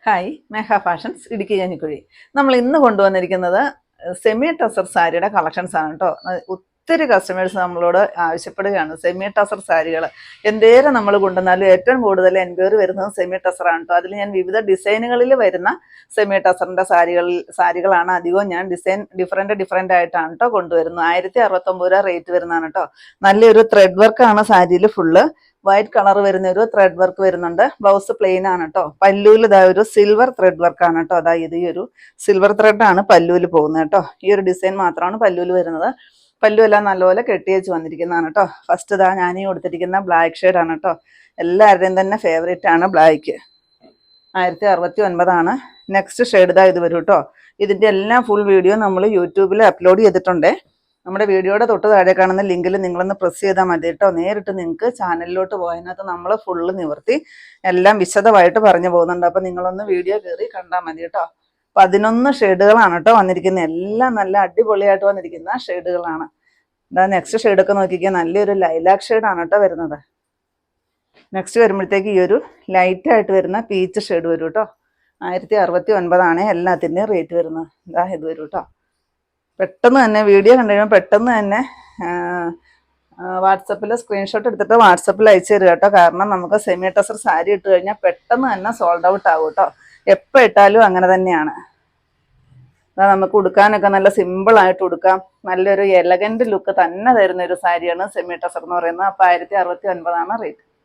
Hi, മേഘ fashions Idukki Kanjikuzhi. നമ്മൾ ഇന്ന് കൊണ്ടുവന്നിരിക്കുന്നത് സെമി ടസർ സാരിയുടെ കളക്ഷൻസ് ആണ് കേട്ടോ. ഒത്തിരി കസ്റ്റമേഴ്സ് നമ്മളോട് ആവശ്യപ്പെടുകയാണ് സെമി ടസർ സാരികൾ. എന്തേരം നമ്മൾ കൊണ്ടുവന്നാലും ഏറ്റവും കൂടുതൽ എൻക്വയറി വരുന്നത് സെമി ടസറാണ് കേട്ടോ. അതിൽ ഞാൻ വിവിധ ഡിസൈനുകളിൽ വരുന്ന സെമി ടസറിൻ്റെ സാരികളാണ് അധികവും ഞാൻ ഡിഫറെൻ്റ് ആയിട്ടാണ് കേട്ടോ കൊണ്ടുവരുന്നത്. 1069 രൂപ റേറ്റ് വരുന്നതാണ് കേട്ടോ. നല്ലൊരു ത്രെഡ് വർക്കാണ് സാരിയിൽ ഫുള്ള്. വൈറ്റ് കളർ വരുന്ന ഒരു ത്രെഡ് വർക്ക് വരുന്നുണ്ട്. ബ്ലൗസ് പ്ലെയിൻ ആണ് കേട്ടോ. പല്ലുവിൽ ഇതാ ഒരു സിൽവർ ത്രെഡ് വർക്കാണ് കേട്ടോ. അതായത് ഈ ഒരു സിൽവർ ത്രെഡാണ് പല്ലുവിൽ പോകുന്നത് കേട്ടോ. ഈ ഒരു ഡിസൈൻ മാത്രമാണ് പല്ലുവിൽ വരുന്നത്. പല്ലു എല്ലാം നല്ലപോലെ കെട്ടിയേച്ച് വന്നിരിക്കുന്നതാണ് കേട്ടോ. ഫസ്റ്റ് ഇതാ ഞാനീ കൊടുത്തിരിക്കുന്ന ബ്ലാക്ക് ഷെയ്ഡാണ് കേട്ടോ. എല്ലാവരുടെയും തന്നെ ഫേവറേറ്റ് ആണ് ബ്ലാക്ക്. 1069 നെക്സ്റ്റ് ഷെയ്ഡ് ഇതാ ഇത് വരും കേട്ടോ. ഇതിൻ്റെ എല്ലാം ഫുൾ വീഡിയോ നമ്മൾ യൂട്യൂബിൽ അപ്ലോഡ് ചെയ്തിട്ടുണ്ട്. നമ്മുടെ വീഡിയോയുടെ തൊട്ട് താഴെ കാണുന്ന ലിങ്കിൽ നിങ്ങളൊന്ന് പ്രസ് ചെയ്താൽ മതി കേട്ടോ. നേരിട്ട് നിങ്ങൾക്ക് ചാനലിലോട്ട് പോയതിനകത്ത് നമ്മൾ ഫുള്ള് നിവർത്തി എല്ലാം വിശദമായിട്ട് പറഞ്ഞു പോകുന്നുണ്ട്. അപ്പം നിങ്ങളൊന്ന് വീഡിയോ കയറി കണ്ടാൽ മതി കേട്ടോ. 11 ഷെയ്ഡുകളാണ് കേട്ടോ വന്നിരിക്കുന്നത്. എല്ലാം നല്ല അടിപൊളിയായിട്ട് വന്നിരിക്കുന്ന ഷെയ്ഡുകളാണ്. എന്താ നെക്സ്റ്റ് ഷെയ്ഡൊക്കെ നോക്കിക്കുക. നല്ലൊരു ലൈലാക്ക് ഷെയ്ഡാണ് കേട്ടോ വരുന്നത്. നെക്സ്റ്റ് വരുമ്പോഴത്തേക്ക് ഈ ഒരു ലൈറ്റായിട്ട് വരുന്ന പീച്ച് ഷെയ്ഡ് വരും കേട്ടോ. 1069 എല്ലാത്തിൻ്റെയും റേറ്റ് വരുന്നത്. ഇതാ ഇത് വരും കേട്ടോ. പെട്ടെന്ന് തന്നെ വീഡിയോ കണ്ടു കഴിയുമ്പോൾ പെട്ടെന്ന് തന്നെ വാട്സപ്പിൽ സ്ക്രീൻഷോട്ട് എടുത്തിട്ട് വാട്സപ്പിൽ അയച്ചു തരിക കേട്ടോ. കാരണം നമുക്ക് സെമി ടസർ സാരി ഇട്ട് കഴിഞ്ഞാൽ പെട്ടെന്ന് തന്നെ സോൾഡ് ഔട്ട് ആകും കേട്ടോ. എപ്പോൾ ഇട്ടാലും അങ്ങനെ തന്നെയാണ്. നമുക്ക് ഉടുക്കാനൊക്കെ നല്ല സിമ്പിളായിട്ട് ഉടുക്കാം. നല്ലൊരു എലഗൻറ്റ് ലുക്ക് തന്നെ തരുന്ന ഒരു സാരിയാണ് സെമി ടസർ എന്ന് പറയുന്നത്. അപ്പോൾ 1069 റേറ്റ്.